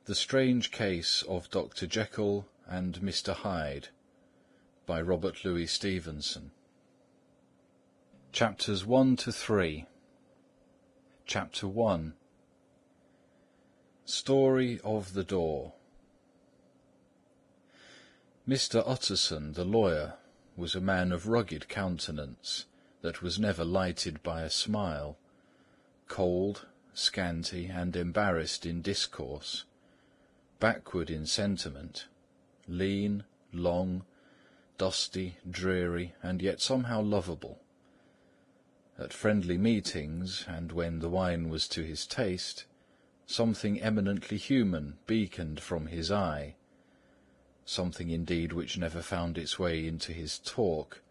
The Strange Case of Dr. Jekyll and Mr. Hyde by Robert Louis Stevenson. Chapters 1 to 3. Chapter 1. Story of the Door. Mr. Utterson, the lawyer, was a man of rugged countenance that was never lighted by a smile, cold, scanty, and embarrassed in discourse, backward in sentiment, lean, long, dusty, dreary, and yet somehow lovable. At friendly meetings, and when the wine was to his taste, something eminently human beaconed from his eye, something indeed which never found its way into his talk,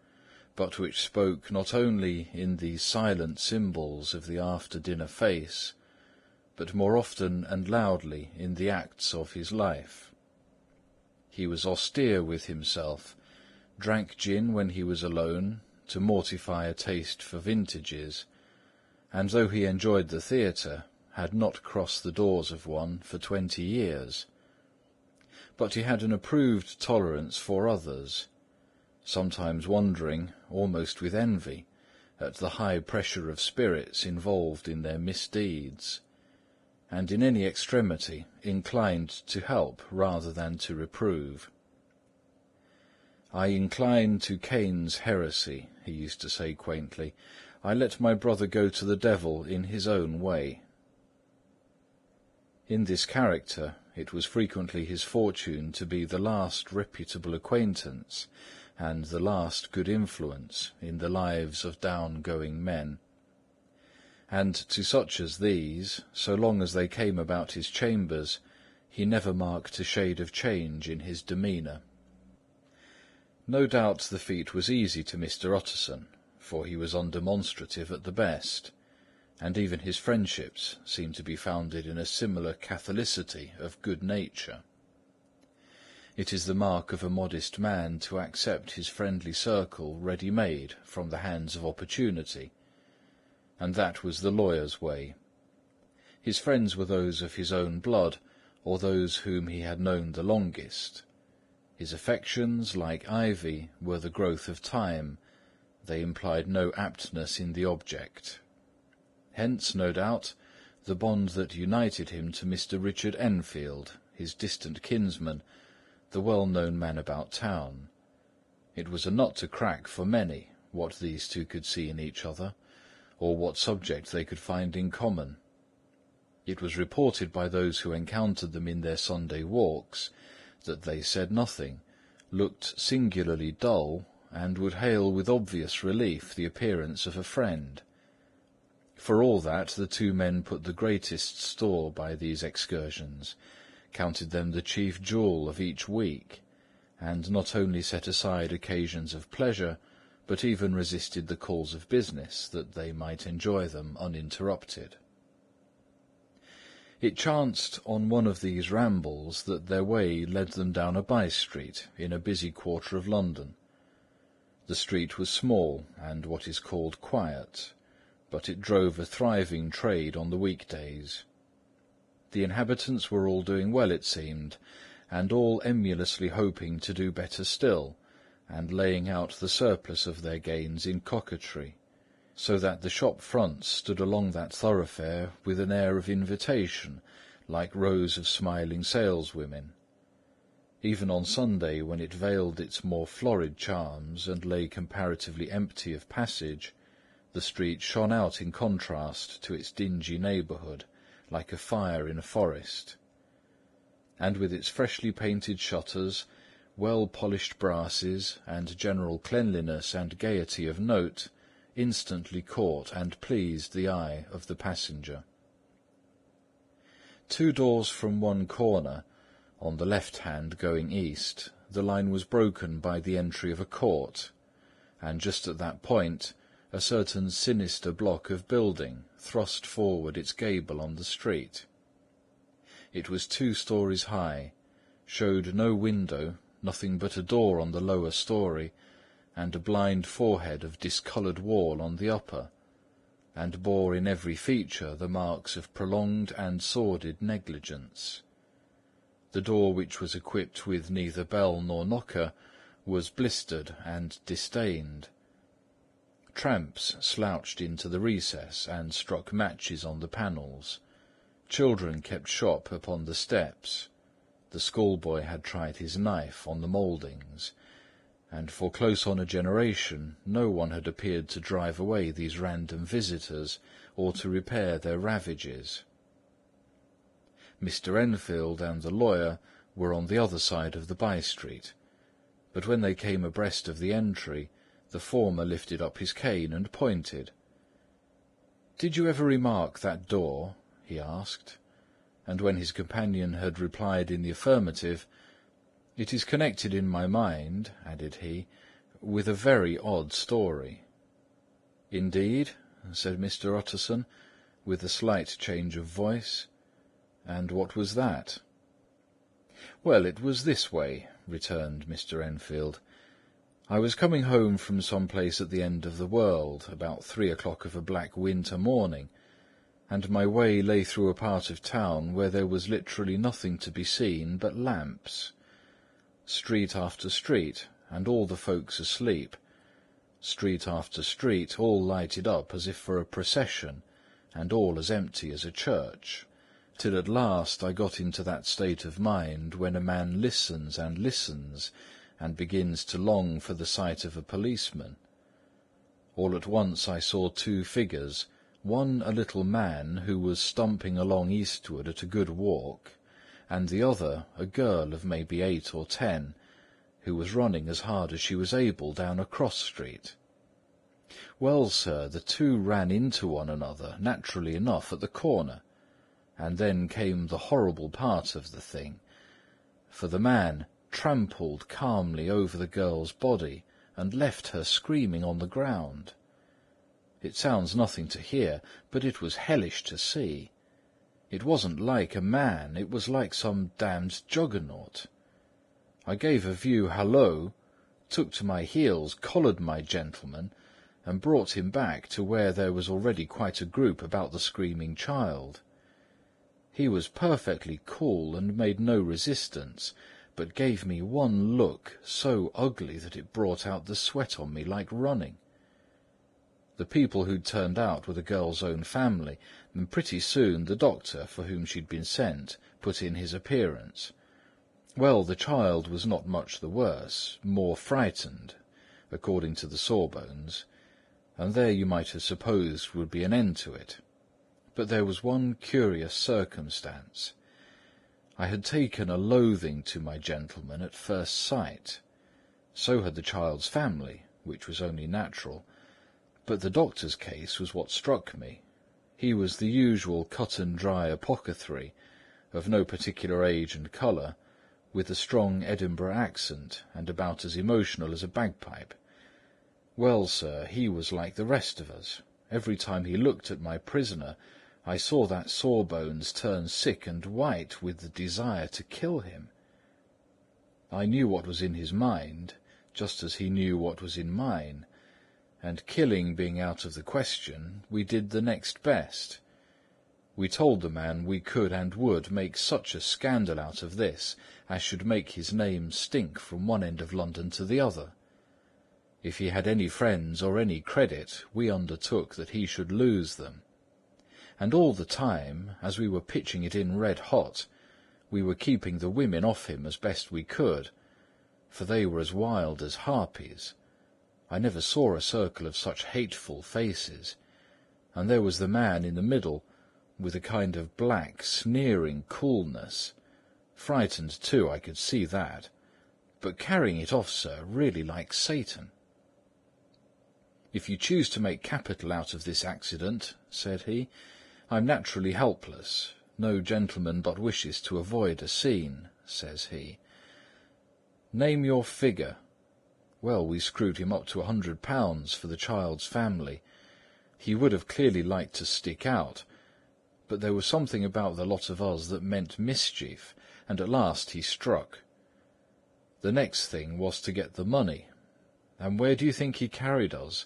but which spoke not only in the silent symbols of the after-dinner face, but more often and loudly in the acts of his life. He was austere with himself, drank gin when he was alone, to mortify a taste for vintages, and though he enjoyed the theatre, had not crossed the doors of one for 20 years. But he had an approved tolerance for others, sometimes wondering, almost with envy, at the high pressure of spirits involved in their misdeeds, and in any extremity inclined to help rather than to reprove. "I incline to Cain's heresy," he used to say quaintly. "I let my brother go to the devil in his own way." In this character, it was frequently his fortune to be the last reputable acquaintance and the last good influence in the lives of down-going men. And to such as these, so long as they came about his chambers, he never marked a shade of change in his demeanour. No doubt the feat was easy to Mr. Utterson, for he was undemonstrative at the best, and even his friendships seemed to be founded in a similar catholicity of good nature. It is the mark of a modest man to accept his friendly circle ready-made from the hands of opportunity, and that was the lawyer's way. His friends were those of his own blood, or those whom he had known the longest. His affections, like ivy, were the growth of time; they implied no aptness in the object. Hence, no doubt, the bond that united him to Mr. Richard Enfield, his distant kinsman, the well-known man about town. It was a nut to crack for many, what these two could see in each other, or what subject they could find in common. It was reported by those who encountered them in their Sunday walks that they said nothing, looked singularly dull, and would hail with obvious relief the appearance of a friend. For all that, the two men put the greatest store by these excursions, counted them the chief jewel of each week, and not only set aside occasions of pleasure, but even resisted the calls of business, that they might enjoy them uninterrupted. It chanced on one of these rambles that their way led them down a by-street in a busy quarter of London. The street was small and what is called quiet, but it drove a thriving trade on the weekdays. The inhabitants were all doing well, it seemed, and all emulously hoping to do better still, and laying out the surplus of their gains in coquetry, so that the shop fronts stood along that thoroughfare with an air of invitation, like rows of smiling saleswomen. Even on Sunday, when it veiled its more florid charms and lay comparatively empty of passage, the street shone out in contrast to its dingy neighbourhood, like a fire in a forest. And with its freshly painted shutters, well-polished brasses, and general cleanliness and gaiety of note, instantly caught and pleased the eye of the passenger. 2 doors from one corner, on the left hand going east, the line was broken by the entry of a court, and just at that point a certain sinister block of building thrust forward its gable on the street. It was 2 stories high, showed no window, nothing but a door on the lower story, and a blind forehead of discoloured wall on the upper, and bore in every feature the marks of prolonged and sordid negligence. The door, which was equipped with neither bell nor knocker, was blistered and distained. Tramps slouched into the recess and struck matches on the panels. Children kept shop upon the steps. The schoolboy had tried his knife on the mouldings, and for close on a generation no one had appeared to drive away these random visitors or to repair their ravages. Mr. Enfield and the lawyer were on the other side of the by-street, but when they came abreast of the entry, the former lifted up his cane and pointed. "Did you ever remark that door?" he asked, and when his companion had replied in the affirmative, "It is connected in my mind," added he, "with a very odd story." "Indeed?" said Mr. Utterson, with a slight change of voice. "And what was that?" "Well, it was this way," returned Mr. Enfield. "I was coming home from some place at the end of the world, about 3 o'clock of a black winter morning, and my way lay through a part of town where there was literally nothing to be seen but lamps. Street after street, and all the folks asleep. Street after street, all lighted up as if for a procession, and all as empty as a church, till at last I got into that state of mind when a man listens and listens, and begins to long for the sight of a policeman. All at once I saw 2 figures, one a little man who was stumping along eastward at a good walk, and the other a girl of maybe 8 or 10, who was running as hard as she was able down a cross-street. Well, sir, the 2 ran into one another, naturally enough, at the corner, and then came the horrible part of the thing, for the man trampled calmly over the girl's body and left her screaming on the ground. It sounds nothing to hear, but it was hellish to see. It wasn't like a man, it was like some damned juggernaut. I gave a view hallo, took to my heels, collared my gentleman, and brought him back to where there was already quite a group about the screaming child. He was perfectly cool and made no resistance, but gave me one look so ugly that it brought out the sweat on me like running. The people who'd turned out were the girl's own family, and pretty soon the doctor, for whom she'd been sent, put in his appearance. Well, the child was not much the worse, more frightened, according to the sawbones, and there you might have supposed would be an end to it. But there was one curious circumstance. I had taken a loathing to my gentleman at first sight. So had the child's family, which was only natural. But the doctor's case was what struck me. He was the usual cut-and-dry apothecary, of no particular age and colour, with a strong Edinburgh accent, and about as emotional as a bagpipe. Well, sir, he was like the rest of us. Every time he looked at my prisoner, I saw that Sawbones turn sick and white with the desire to kill him. I knew what was in his mind, just as he knew what was in mine, and killing being out of the question, we did the next best. We told the man we could and would make such a scandal out of this as should make his name stink from one end of London to the other. If he had any friends or any credit, we undertook that he should lose them. And all the time, as we were pitching it in red hot, we were keeping the women off him as best we could, for they were as wild as harpies. I never saw a circle of such hateful faces, and there was the man in the middle, with a kind of black, sneering coolness. Frightened too, I could see that, but carrying it off, sir, really like Satan. "If you choose to make capital out of this accident," said he, "I'm naturally helpless. No gentleman but wishes to avoid a scene," says he. "Name your figure." Well, we screwed him up to £100 for the child's family. He would have clearly liked to stick out, but there was something about the lot of us that meant mischief, and at last he struck. The next thing was to get the money, and where do you think he carried us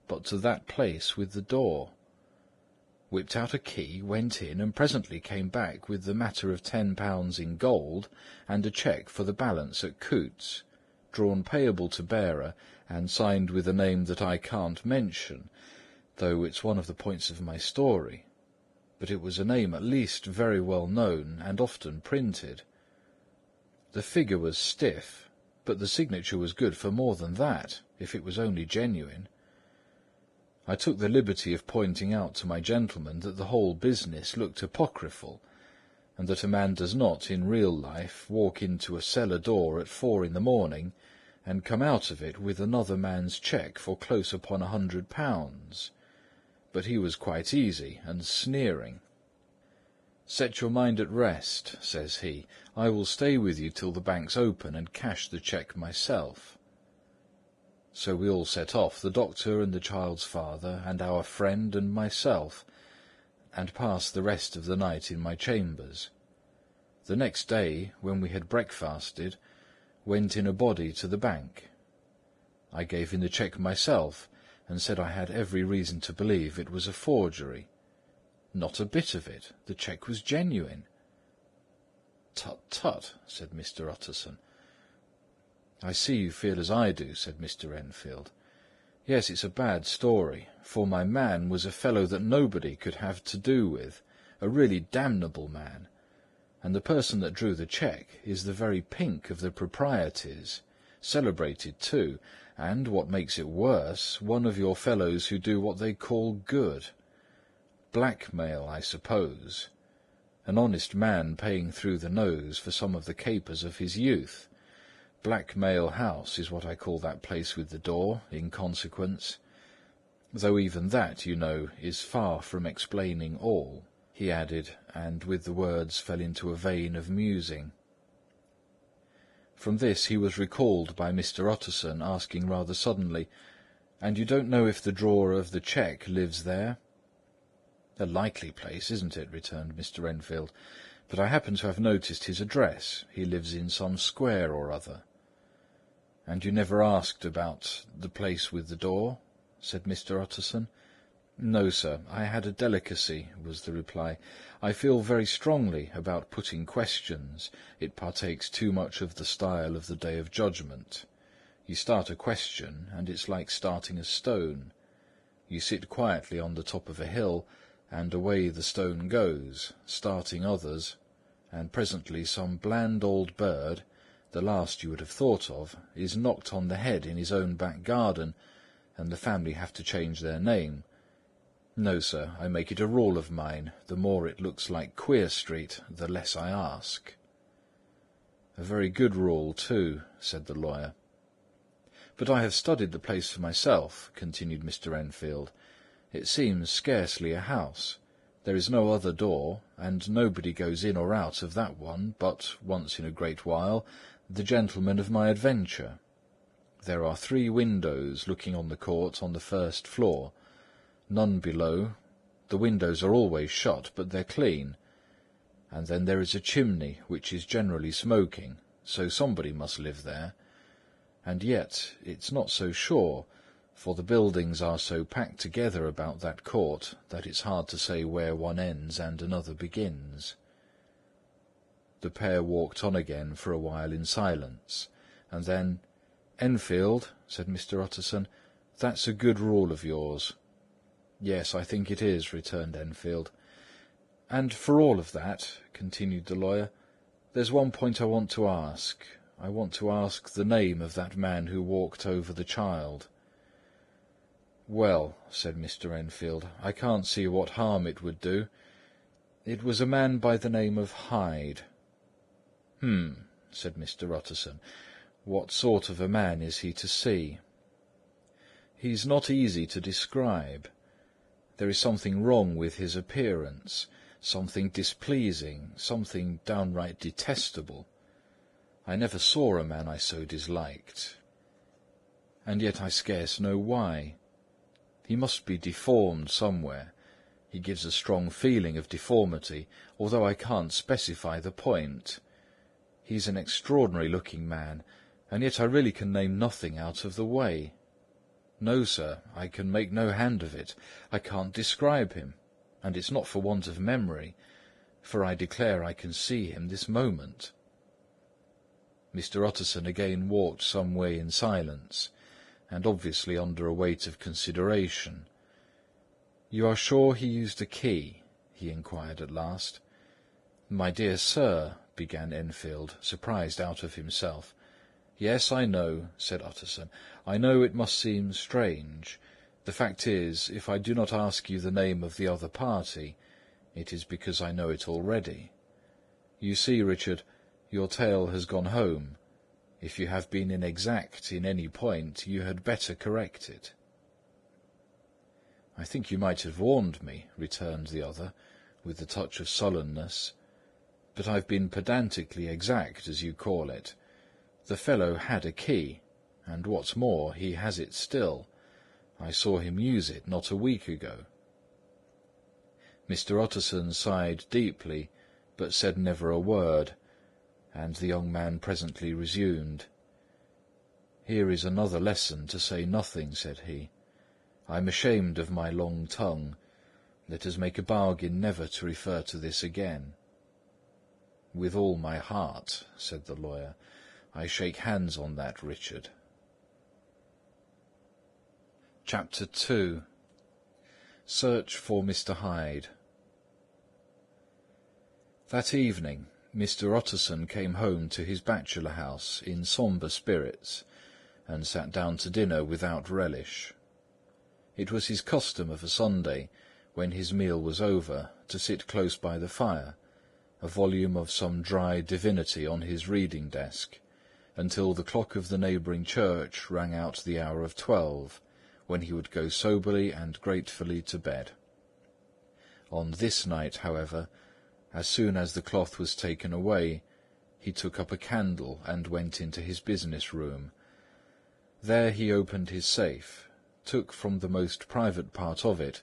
but to that place with the door? whipped out a key, went in, and presently came back with the matter of £10 in gold and a cheque for the balance at Coutts, drawn payable to bearer and signed with a name that I can't mention, though it's one of the points of my story. But it was a name at least very well known and often printed. The figure was stiff, but the signature was good for more than that, if it was only genuine. I took the liberty of pointing out to my gentleman that the whole business looked apocryphal, and that a man does not, in real life, walk into a cellar door at 4 a.m. and come out of it with another man's cheque for close upon £100. But he was quite easy and sneering. "Set your mind at rest," says he. "I will stay with you till the banks open and cash the cheque myself." So we all set off, the doctor and the child's father, and our friend and myself, and passed the rest of the night in my chambers. The next day, when we had breakfasted, went in a body to the bank. I gave in the cheque myself, and said I had every reason to believe it was a forgery. Not a bit of it. The cheque was genuine. "Tut, tut," said Mr. Utterson. "I see you feel as I do," said Mr. Enfield. "Yes, it's a bad story, for my man was a fellow that nobody could have to do with, a really damnable man, and the person that drew the cheque is the very pink of the proprieties, celebrated too, and, what makes it worse, one of your fellows who do what they call good. Blackmail, I suppose. An honest man paying through the nose for some of the capers of his youth. Blackmail House is what I call that place with the door, in consequence. Though even that, you know, is far from explaining all," he added, and with the words fell into a vein of musing. From this he was recalled by Mr. Utterson asking rather suddenly, "And you don't know if the drawer of the cheque lives there?" "A likely place, isn't it?" returned Mr. Enfield. "But I happen to have noticed his address. He lives in some square or other." "And you never asked about the place with the door?" said Mr. Utterson. "No, sir, I had a delicacy," was the reply. "I feel very strongly about putting questions. It partakes too much of the style of the Day of Judgment. You start a question, and it's like starting a stone. You sit quietly on the top of a hill, and away the stone goes, starting others, and presently some bland old bird, the last you would have thought of, is knocked on the head in his own back garden, and the family have to change their name. No, sir, I make it a rule of mine, the more it looks like Queer Street, the less I ask." "A very good rule, too," said the lawyer. "But I have studied the place for myself," continued Mr. Enfield. "It seems scarcely a house. There is no other door, and nobody goes in or out of that one but, once in a great while, the gentleman of my adventure. There are 3 windows looking on the court on the first floor, none below. The windows are always shut, but they're clean. And then there is a chimney, which is generally smoking, so somebody must live there. And yet it's not so sure, for the buildings are so packed together about that court that it's hard to say where one ends and another begins." The pair walked on again for a while in silence, and then, "Enfield," said Mr. Utterson, "that's a good rule of yours." "Yes, I think it is," returned Enfield. "And for all of that," continued the lawyer, "there's one point I want to ask. I want to ask the name of that man who walked over the child." "Well," said Mr. Enfield, "I can't see what harm it would do. It was a man by the name of Hyde." Said Mr. Utterson. "What sort of a man is he to see?" "He's not easy to describe. There is something wrong with his appearance, something displeasing, something downright detestable. I never saw a man I so disliked. And yet I scarce know why. He must be deformed somewhere. He gives a strong feeling of deformity, although I can't specify the point. He's an extraordinary-looking man, and yet I really can name nothing out of the way. No, sir, I can make no hand of it. I can't describe him. and it's not for want of memory, for I declare I can see him this moment." Mr. Utterson again walked some way in silence, and obviously under a weight of consideration. "You are sure he used a key?" he inquired at last. "My dear sir," began Enfield, surprised out of himself. "Yes, I know," said Utterson. "I know it must seem strange. The fact is, if I do not ask you the name of the other party, it is because I know it already. You see, Richard, your tale has gone home. If you have been inexact in any point, you had better correct it." "I think you might have warned me," returned the other, with a touch of sullenness. "But I've been pedantically exact, as you call it. The fellow had a key, and what's more, he has it still. I saw him use it not a week ago." Mr. Utterson sighed deeply, but said never a word, and the young man presently resumed. "Here is another lesson to say nothing," said he. "I'm ashamed of my long tongue. Let us make a bargain never to refer to this again." "With all my heart," said the lawyer. "I shake hands on that, Richard." Chapter 2. Search for Mr. Hyde. That evening Mr. Utterson came home to his bachelor house in sombre spirits, and sat down to dinner without relish. It was his custom of a Sunday, when his meal was over, to sit close by the fire, a volume of some dry divinity on his reading desk, until the clock of the neighbouring church rang out the hour of 12, when he would go soberly and gratefully to bed. On this night, however, as soon as the cloth was taken away, he took up a candle and went into his business room. There he opened his safe, took from the most private part of it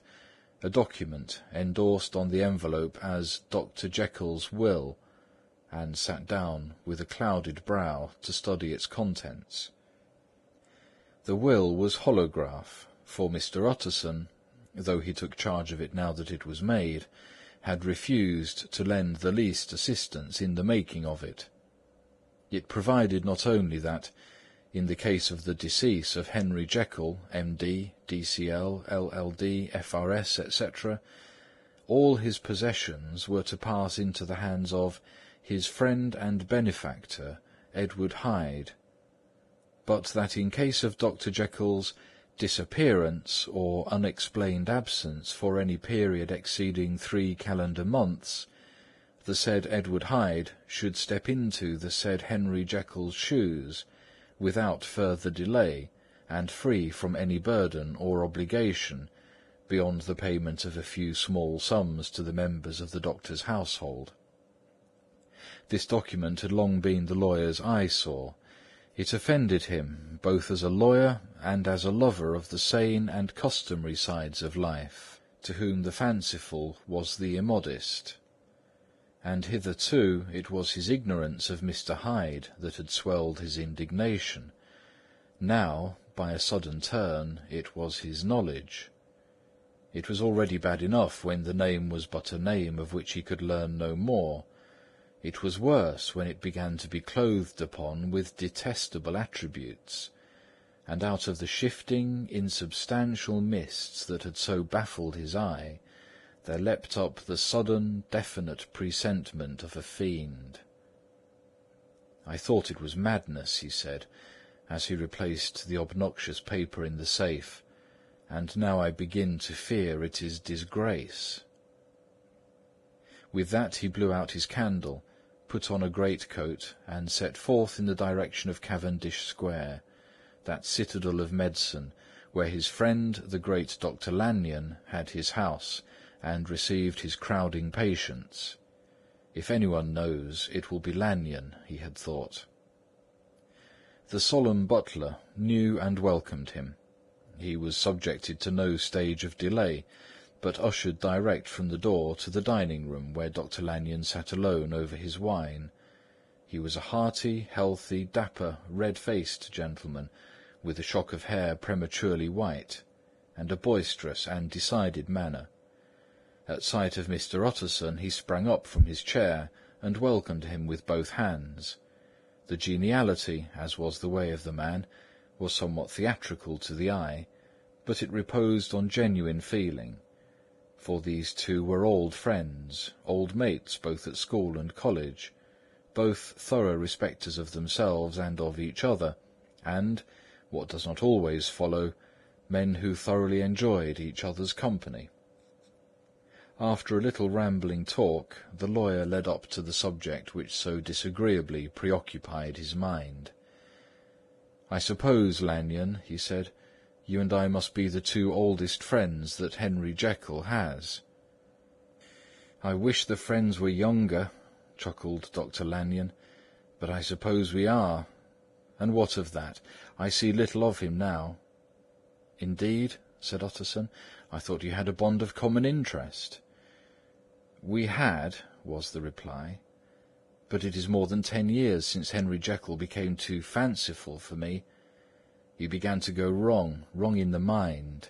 a document endorsed on the envelope as Dr. Jekyll's will, and sat down with a clouded brow to study its contents. The will was holograph, for Mr. Utterson, though he took charge of it now that it was made, had refused to lend the least assistance in the making of it. It provided not only that, in the case of the decease of Henry Jekyll, M.D., D.C.L., L.L.D., F.R.S., etc., all his possessions were to pass into the hands of his friend and benefactor, Edward Hyde, but that in case of Dr. Jekyll's disappearance or unexplained absence for any period exceeding 3 calendar months, the said Edward Hyde should step into the said Henry Jekyll's shoes, without further delay, and free from any burden or obligation, beyond the payment of a few small sums to the members of the doctor's household. This document had long been the lawyer's eyesore. It offended him, both as a lawyer and as a lover of the sane and customary sides of life, to whom the fanciful was the immodest. And hitherto it was his ignorance of Mr. Hyde that had swelled his indignation. Now, by a sudden turn, it was his knowledge. It was already bad enough when the name was but a name of which he could learn no more. It was worse when it began to be clothed upon with detestable attributes, and out of the shifting, insubstantial mists that had so baffled his eye, there leapt up the sudden, definite presentiment of a fiend. "I thought it was madness," he said, as he replaced the obnoxious paper in the safe, "and now I begin to fear it is disgrace." With that he blew out his candle, put on a greatcoat, and set forth in the direction of Cavendish Square, that citadel of medicine, where his friend the great Dr. Lanyon had his house, and received his crowding patients. If anyone knows, it will be Lanyon, he had thought. The solemn butler knew and welcomed him. He was subjected to no stage of delay, but ushered direct from the door to the dining-room, where Dr. Lanyon sat alone over his wine. He was a hearty, healthy, dapper, red-faced gentleman, with a shock of hair prematurely white, and a boisterous and decided manner. At sight of Mr. Utterson he sprang up from his chair and welcomed him with both hands. The geniality, as was the way of the man, was somewhat theatrical to the eye, but it reposed on genuine feeling, for these two were old friends, old mates both at school and college, both thorough respecters of themselves and of each other, and, what does not always follow, men who thoroughly enjoyed each other's company. After a little rambling talk, the lawyer led up to the subject which so disagreeably preoccupied his mind. "I suppose, Lanyon," he said, "you and I must be the two oldest friends that Henry Jekyll has." "I wish the friends were younger," chuckled Dr. Lanyon, "but I suppose we are. And what of that? I see little of him now." "Indeed?" said Utterson. "I thought you had a bond of common interest." "We had," was the reply, "but it is more than 10 years since Henry Jekyll became too fanciful for me. He began to go wrong in the mind,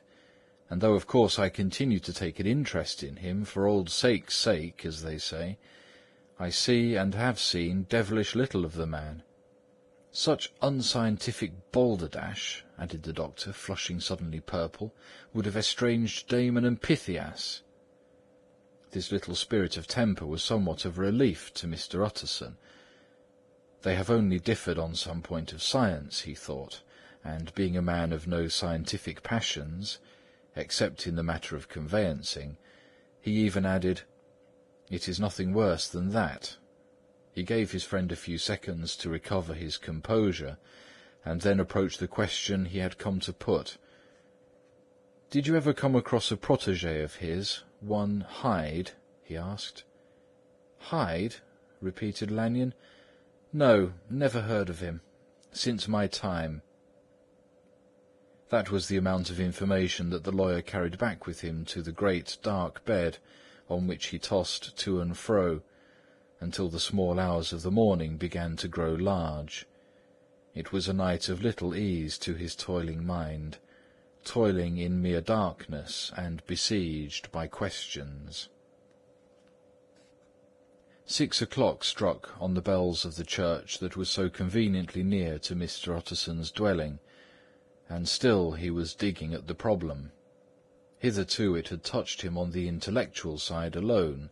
and though of course I continue to take an interest in him, for old sake's sake, as they say, I see and have seen devilish little of the man. Such unscientific balderdash," added the doctor, flushing suddenly purple, "would have estranged Damon and Pythias." This little spirit of temper was somewhat of a relief to Mr. Utterson. They have only differed on some point of science, he thought, and being a man of no scientific passions, except in the matter of conveyancing, he even added, "It is nothing worse than that." He gave his friend a few seconds to recover his composure, and then approached the question he had come to put. "Did you ever come across a protégé of his, one Hyde?" he asked. "Hyde?" repeated Lanyon. "No, never heard of him. Since my time." That was the amount of information that the lawyer carried back with him to the great dark bed, on which he tossed to and fro, until the small hours of the morning began to grow large. It was a night of little ease to his toiling mind, toiling in mere darkness and besieged by questions. 6 o'clock struck on the bells of the church that was so conveniently near to Mr. Utterson's dwelling, and still he was digging at the problem. Hitherto it had touched him on the intellectual side alone,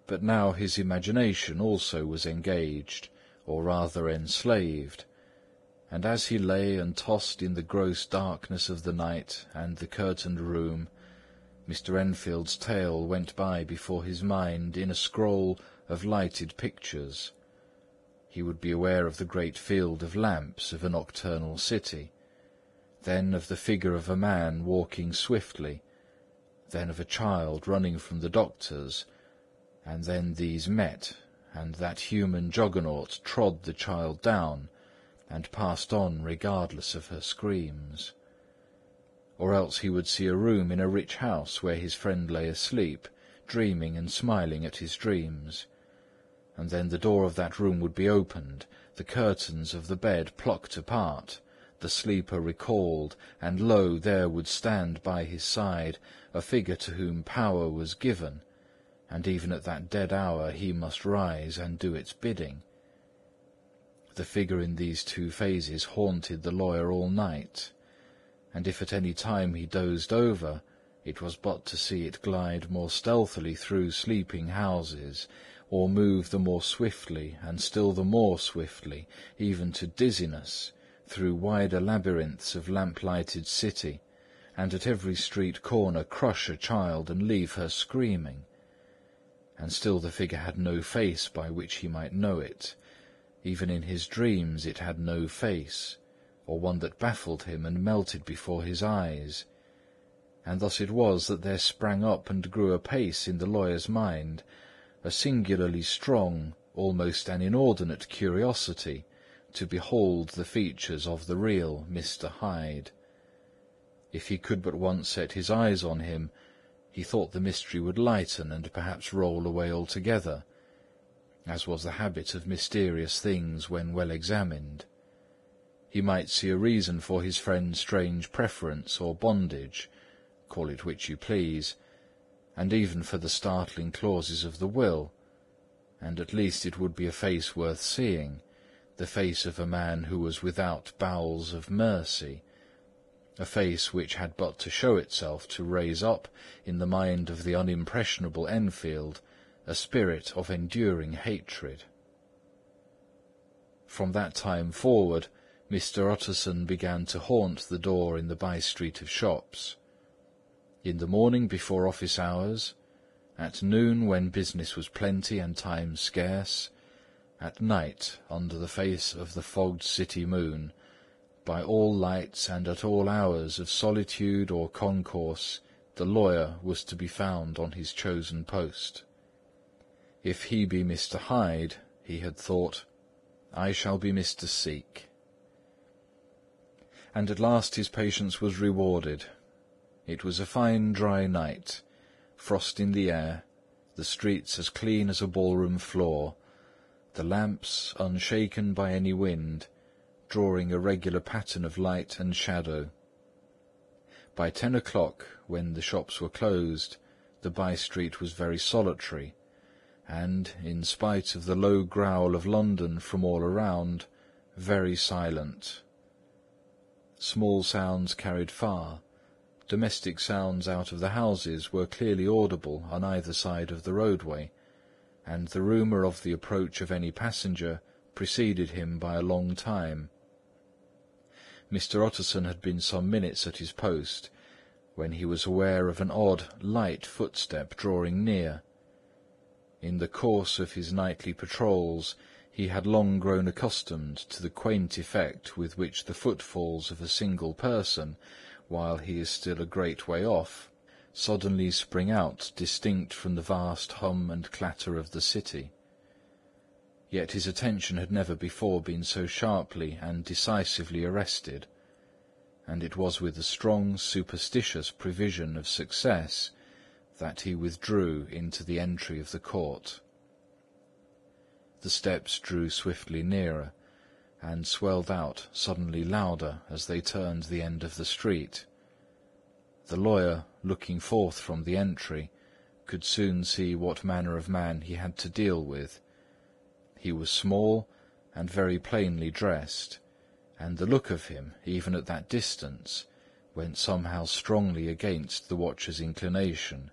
but now his imagination also was engaged, or rather enslaved, and as he lay and tossed in the gross darkness of the night and the curtained room, Mr. Enfield's tale went by before his mind in a scroll of lighted pictures. He would be aware of the great field of lamps of a nocturnal city, then of the figure of a man walking swiftly, then of a child running from the doctor's, and then these met, and that human juggernaut trod the child down, and passed on regardless of her screams. Or else he would see a room in a rich house where his friend lay asleep, dreaming and smiling at his dreams, and then the door of that room would be opened, the curtains of the bed plucked apart, the sleeper recalled, and lo, there would stand by his side a figure to whom power was given, and even at that dead hour he must rise and do its bidding. The figure in these two phases haunted the lawyer all night, and if at any time he dozed over, it was but to see it glide more stealthily through sleeping houses, or move the more swiftly and still the more swiftly, even to dizziness, through wider labyrinths of lamp-lighted city, and at every street corner crush a child and leave her screaming. And still the figure had no face by which he might know it. Even in his dreams it had no face, or one that baffled him and melted before his eyes. And thus it was that there sprang up and grew apace in the lawyer's mind a singularly strong, almost an inordinate curiosity to behold the features of the real Mr. Hyde. If he could but once set his eyes on him, he thought the mystery would lighten and perhaps roll away altogether, as was the habit of mysterious things when well examined. He might see a reason for his friend's strange preference or bondage, call it which you please, and even for the startling clauses of the will, and at least it would be a face worth seeing, the face of a man who was without bowels of mercy, a face which had but to show itself to raise up in the mind of the unimpressionable Enfield a spirit of enduring hatred. From that time forward, Mr. Utterson began to haunt the door in the by-street of shops. In the morning before office hours, at noon when business was plenty and time scarce, at night under the face of the fogged city moon, by all lights and at all hours of solitude or concourse, the lawyer was to be found on his chosen post. If he be Mr. Hyde, he had thought, I shall be Mr. Seek. And at last his patience was rewarded. It was a fine dry night, frost in the air, the streets as clean as a ballroom floor, the lamps, unshaken by any wind, drawing a regular pattern of light and shadow. By 10 o'clock, when the shops were closed, the by-street was very solitary, and, in spite of the low growl of London from all around, very silent. Small sounds carried far. Domestic sounds out of the houses were clearly audible on either side of the roadway, and the rumour of the approach of any passenger preceded him by a long time. Mr. Utterson had been some minutes at his post, when he was aware of an odd, light footstep drawing near. In the course of his nightly patrols, he had long grown accustomed to the quaint effect with which the footfalls of a single person, while he is still a great way off, suddenly spring out distinct from the vast hum and clatter of the city. Yet his attention had never before been so sharply and decisively arrested, and it was with a strong superstitious prevision of success that he withdrew into the entry of the court. The steps drew swiftly nearer, and swelled out suddenly louder as they turned the end of the street. The lawyer, looking forth from the entry, could soon see what manner of man he had to deal with. He was small and very plainly dressed, and the look of him, even at that distance, went somehow strongly against the watcher's inclination.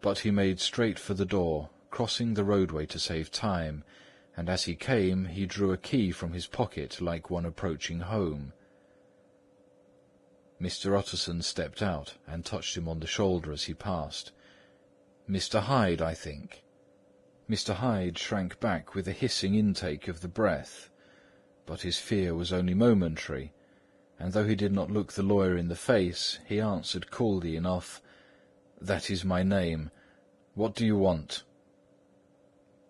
But he made straight for the door, crossing the roadway to save time, and as he came he drew a key from his pocket like one approaching home. Mr. Utterson stepped out and touched him on the shoulder as he passed. "Mr. Hyde, I think." Mr. Hyde shrank back with a hissing intake of the breath, but his fear was only momentary, and though he did not look the lawyer in the face, he answered coolly enough, "That is my name. What do you want?"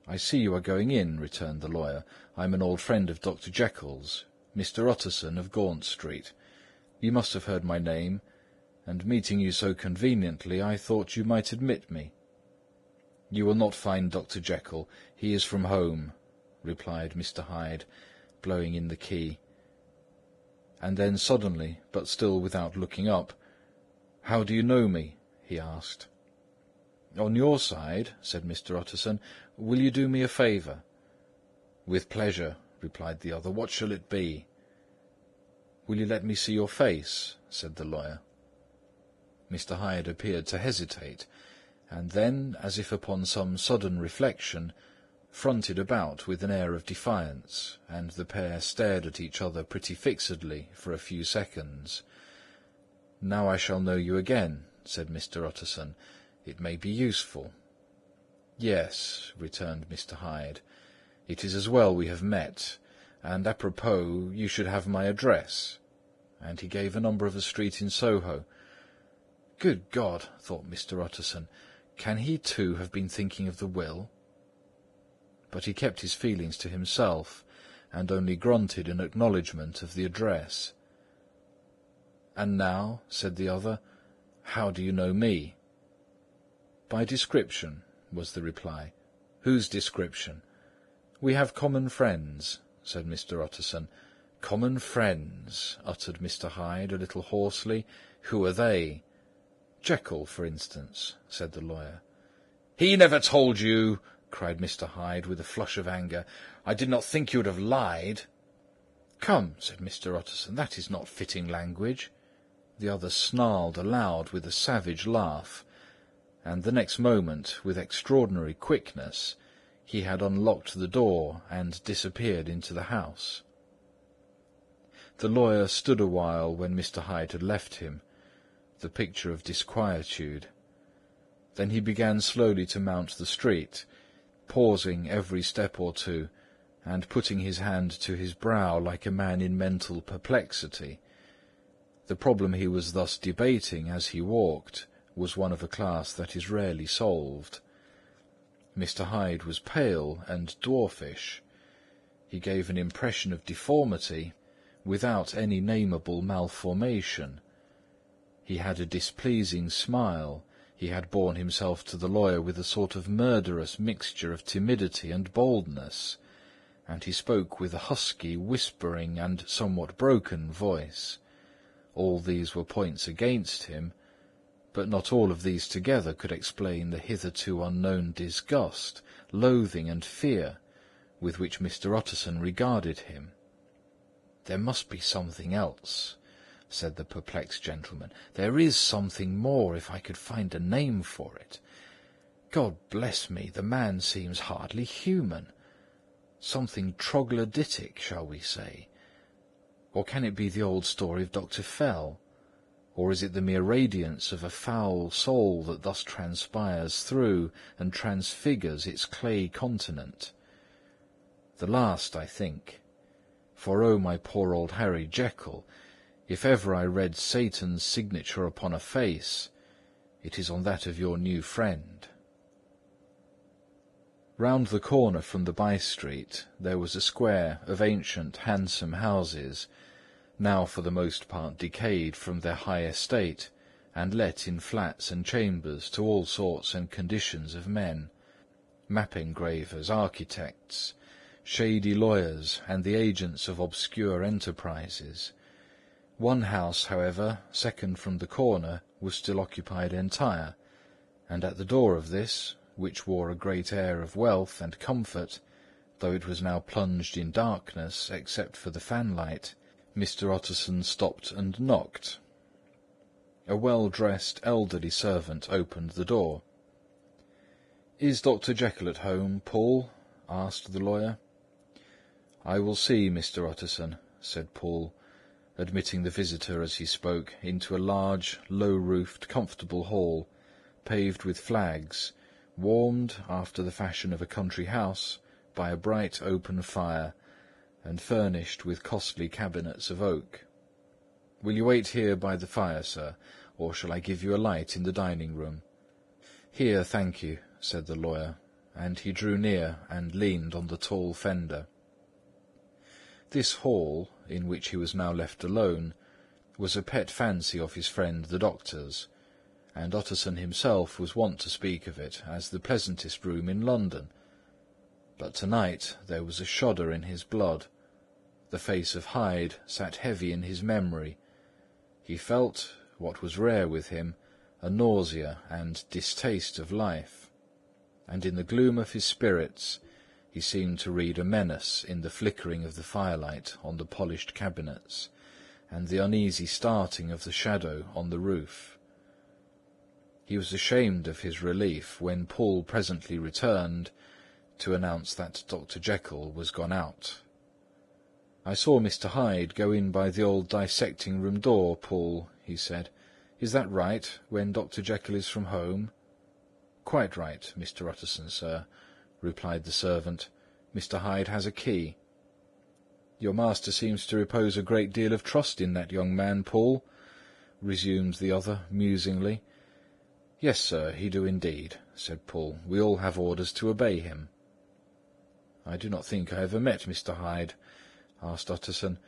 "I see you are going in," returned the lawyer. "I am an old friend of Dr. Jekyll's, Mr. Utterson of Gaunt Street. You must have heard my name, and meeting you so conveniently, I thought you might admit me." "You will not find Dr. Jekyll. He is from home," replied Mr. Hyde, blowing in the key. And then suddenly, but still without looking up, "How do you know me?" he asked. "On your side," said Mr. Utterson, "will you do me a favour?" "With pleasure," replied the other. "What shall it be?" "Will you let me see your face?" said the lawyer. Mr. Hyde appeared to hesitate, and then, as if upon some sudden reflection, fronted about with an air of defiance, and the pair stared at each other pretty fixedly for a few seconds. "Now I shall know you again," said Mr. Utterson. "It may be useful." "Yes," returned Mr. Hyde. "It is as well we have met, and apropos, you should have my address." And he gave a number of a street in Soho. "Good God!" thought Mr. Utterson, "can he too have been thinking of the will?" But he kept his feelings to himself, and only grunted in acknowledgment of the address. "And now," said the other, "how do you know me?" "By description," was the reply. "Whose description?" "We have common friends," said Mr. Utterson. "Common friends," uttered Mr. Hyde a little hoarsely. "Who are they?" Jekyll, for instance," said the lawyer. "He never told you!" cried Mr. Hyde, with a flush of anger. "I did not think you would have lied." "Come," said Mr. Utterson, "that is not fitting language." The other snarled aloud with a savage laugh, and the next moment, with extraordinary quickness, he had unlocked the door and disappeared into the house. The lawyer stood a while when Mr. Hyde had left him, the picture of disquietude. Then he began slowly to mount the street, pausing every step or two, and putting his hand to his brow like a man in mental perplexity. The problem he was thus debating as he walked was one of a class that is rarely solved. Mr. Hyde was pale and dwarfish. He gave an impression of deformity without any nameable malformation. He had a displeasing smile. He had borne himself to the lawyer with a sort of murderous mixture of timidity and boldness, and he spoke with a husky, whispering, and somewhat broken voice. All these were points against him, but not all of these together could explain the hitherto unknown disgust, loathing, and fear with which Mr. Utterson regarded him. "There must be something else," said the perplexed gentleman. "There is something more, if I could find a name for it. God bless me, the man seems hardly human. Something troglodytic, shall we say? Or can it be the old story of Dr. Fell? Or is it the mere radiance of a foul soul that thus transpires through and transfigures its clay continent? The last, I think. For, oh, my poor old Harry Jekyll, if ever I read Satan's signature upon a face, it is on that of your new friend." Round the corner from the by-street there was a square of ancient, handsome houses, now for the most part decayed from their high estate, and let in flats and chambers to all sorts and conditions of men: map-engravers, architects, shady lawyers, and the agents of obscure enterprises. One house, however, second from the corner, was still occupied entire, and at the door of this, which wore a great air of wealth and comfort, though it was now plunged in darkness except for the fanlight, Mr. Utterson stopped and knocked. A well-dressed elderly servant opened the door. "Is Dr. Jekyll at home, Paul?" asked the lawyer. "I will see, Mr. Utterson," said Paul, admitting the visitor as he spoke into a large, low-roofed, comfortable hall, paved with flags, warmed, after the fashion of a country house, by a bright open fire, and furnished with costly cabinets of oak. "Will you wait here by the fire, sir, or shall I give you a light in the dining-room?" "Here, thank you," said the lawyer, and he drew near and leaned on the tall fender. This hall, in which he was now left alone, was a pet fancy of his friend the doctor's, and Utterson himself was wont to speak of it as the pleasantest room in London. But tonight there was a shudder in his blood. The face of Hyde sat heavy in his memory. He felt, what was rare with him, a nausea and distaste of life, and in the gloom of his spirits he seemed to read a menace in the flickering of the firelight on the polished cabinets, and the uneasy starting of the shadow on the roof. He was ashamed of his relief when Paul presently returned to announce that Dr. Jekyll was gone out. "I saw Mr. Hyde go in by the old dissecting-room door, Paul," he said. "Is that right, when Dr. Jekyll is from home?" "Quite right, Mr. Utterson, sir," replied the servant. "Mr. Hyde has a key." "Your master seems to repose a great deal of trust in that young man, Paul," resumed the other musingly. "Yes, sir, he do indeed," said Paul. "We all have orders to obey him." "I do not think I ever met Mr. Hyde," asked Utterson.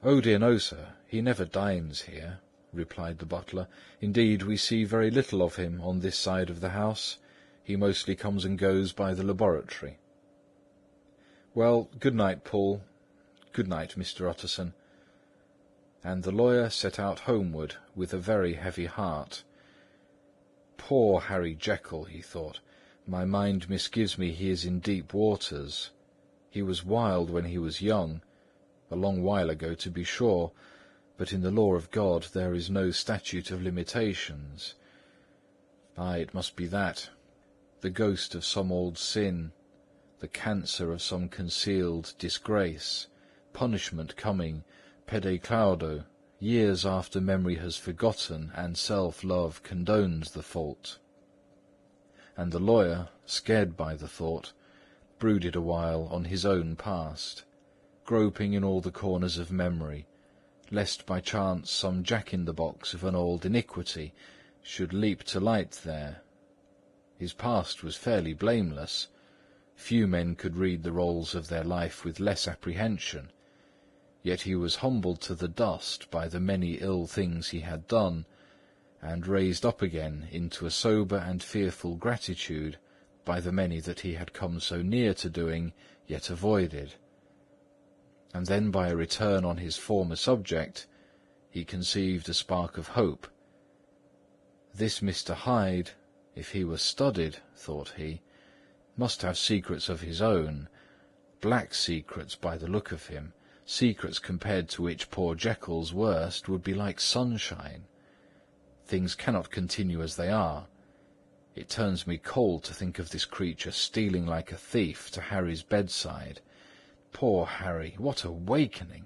"Oh dear no, sir, he never dines here," replied the butler. "Indeed, we see very little of him on this side of the house. He mostly comes and goes by the laboratory." "Well, good night, Paul. Good night, Mr. Utterson." And the lawyer set out homeward with a very heavy heart, Poor Harry Jekyll, he thought. My mind misgives me he is in deep waters. He was wild when he was young, a long while ago to be sure, but in the law of God there is no statute of limitations. Aye, it must be that, the ghost of some old sin, the cancer of some concealed disgrace, punishment coming, pede claudo, years after memory has forgotten and self-love condones the fault. And the lawyer, scared by the thought, brooded a while on his own past, groping in all the corners of memory, lest by chance some jack-in-the-box of an old iniquity should leap to light there. His past was fairly blameless. Few men could read the rolls of their life with less apprehension, yet he was humbled to the dust by the many ill things he had done, and raised up again into a sober and fearful gratitude by the many that he had come so near to doing, yet avoided. And then by a return on his former subject, he conceived a spark of hope. This Mr. Hyde, if he were studied, thought he, must have secrets of his own, black secrets by the look of him, secrets compared to which poor Jekyll's worst would be like sunshine. Things cannot continue as they are. It turns me cold to think of this creature stealing like a thief to Harry's bedside. Poor Harry, what awakening!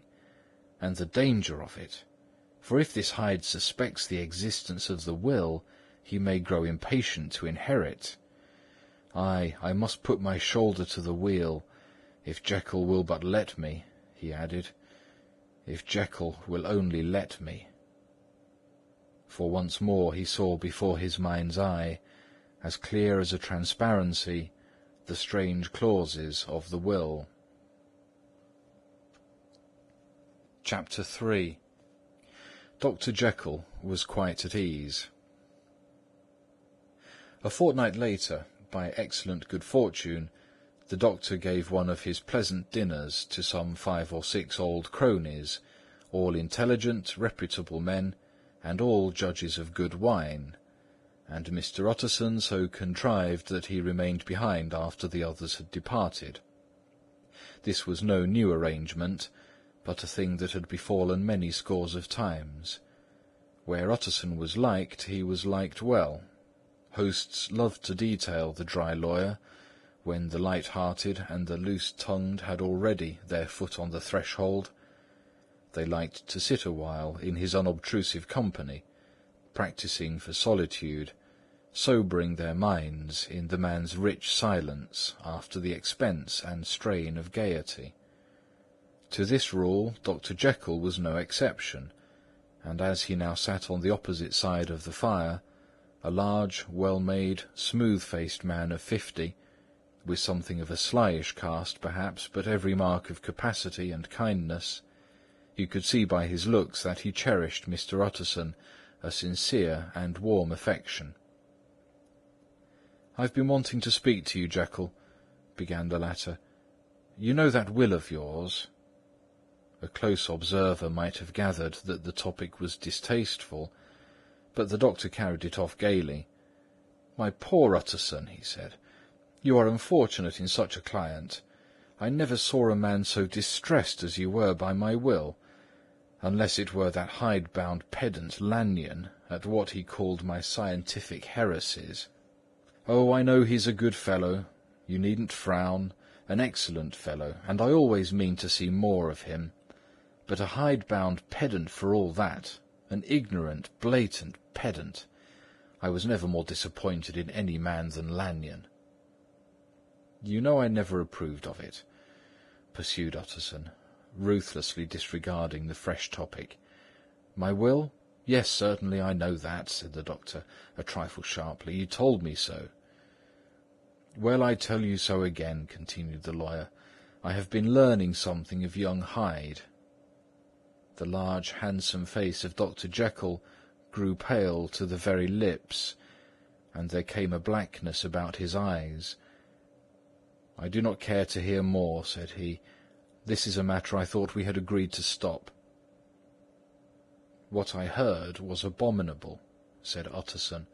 And the danger of it. For if this Hyde suspects the existence of the will, he may grow impatient to inherit. Aye, I must put my shoulder to the wheel, if Jekyll will but let me, he added. If Jekyll will only let me. For once more he saw before his mind's eye, as clear as a transparency, the strange clauses of the will. Chapter 3. Dr. Jekyll was quite at ease. A fortnight later, by excellent good fortune, the doctor gave one of his pleasant dinners to some 5 or 6 old cronies, all intelligent, reputable men, and all judges of good wine, and Mr. Utterson so contrived that he remained behind after the others had departed. This was no new arrangement, but a thing that had befallen many scores of times. Where Utterson was liked, he was liked well. Hosts loved to detail the dry lawyer, when the light-hearted and the loose-tongued had already their foot on the threshold. They liked to sit a while in his unobtrusive company, practising for solitude, sobering their minds in the man's rich silence after the expense and strain of gaiety. To this rule Dr. Jekyll was no exception, and as he now sat on the opposite side of the fire, a large, well-made, smooth-faced man of 50, with something of a slyish cast perhaps, but every mark of capacity and kindness, you could see by his looks that he cherished Mr. Utterson a sincere and warm affection. "I've been wanting to speak to you, Jekyll," began the latter. "You know that will of yours?" A close observer might have gathered that the topic was distasteful, but the doctor carried it off gaily. "My poor Utterson," he said, "you are unfortunate in such a client. I never saw a man so distressed as you were by my will, unless it were that hide-bound pedant Lanyon at what he called my scientific heresies. Oh, I know he's a good fellow, you needn't frown, an excellent fellow, and I always mean to see more of him. But a hide-bound pedant for all that, an ignorant, blatant pedant. I was never more disappointed in any man than Lanyon." "You know I never approved of it," pursued Utterson, ruthlessly disregarding the fresh topic. "My will? Yes, certainly, I know that," said the doctor, a trifle sharply. "You told me so." "Well, I tell you so again," continued the lawyer. "I have been learning something of young Hyde." The large, handsome face of Dr. Jekyll grew pale to the very lips, and there came a blackness about his eyes. "I do not care to hear more," said he. "This is a matter I thought we had agreed to stop." "What I heard was abominable," said Utterson.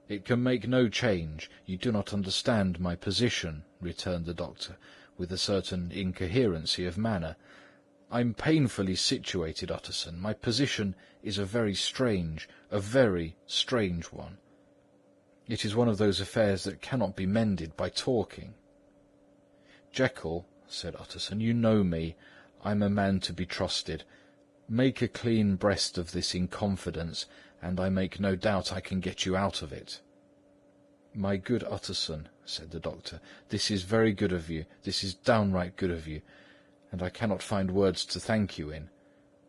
"It can make no change. You do not understand my position," returned the doctor, with a certain incoherency of manner. "I'm painfully situated, Utterson. My position is a very strange one. It is one of those affairs that cannot be mended by talking." "Jekyll," said Utterson, "you know me. I'm a man to be trusted. Make a clean breast of this in confidence, and I make no doubt I can get you out of it." "My good Utterson," said the doctor, "this is very good of you. This is downright good of you, and I cannot find words to thank you in.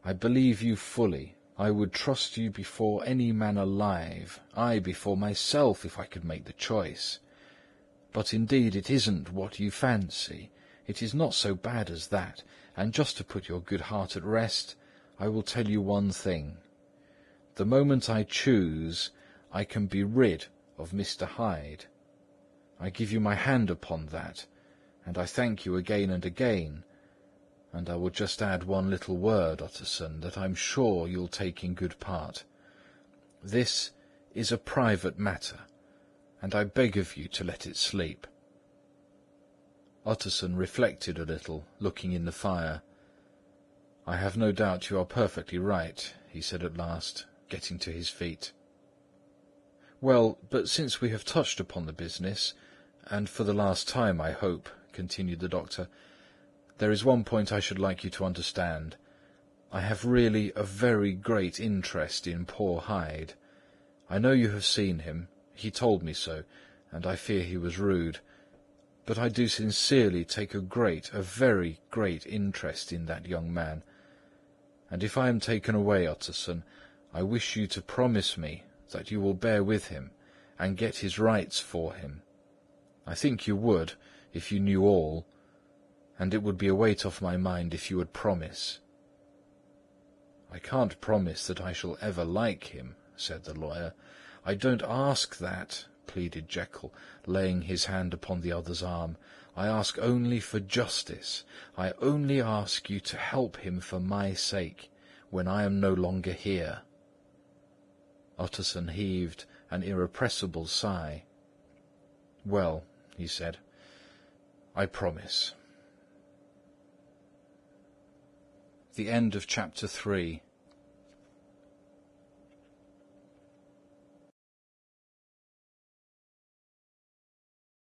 I believe you fully. I would trust you before any man alive, aye, before myself, if I could make the choice. But indeed it isn't what you fancy. It is not so bad as that, and just to put your good heart at rest, I will tell you one thing. The moment I choose, I can be rid of Mr. Hyde. I give you my hand upon that, and I thank you again and again. And I will just add one little word, Utterson, that I'm sure you'll take in good part. This is a private matter, and I beg of you to let it sleep." Utterson reflected a little, looking in the fire. "I have no doubt you are perfectly right," he said at last, getting to his feet. "Well, but since we have touched upon the business, and for the last time, I hope," continued the doctor, "there is one point I should like you to understand. I have really a very great interest in poor Hyde. I know you have seen him. He told me so, and I fear he was rude. But I do sincerely take a very great interest in that young man. And if I am taken away, Utterson, I wish you to promise me that you will bear with him and get his rights for him. I think you would, if you knew all, and it would be a weight off my mind if you would promise." "I can't promise that I shall ever like him," said the lawyer. "I don't ask that," pleaded Jekyll, laying his hand upon the other's arm. "I ask only for justice. I only ask you to help him for my sake, when I am no longer here." Utterson heaved an irrepressible sigh. "Well," he said, "I promise." The end of chapter 3.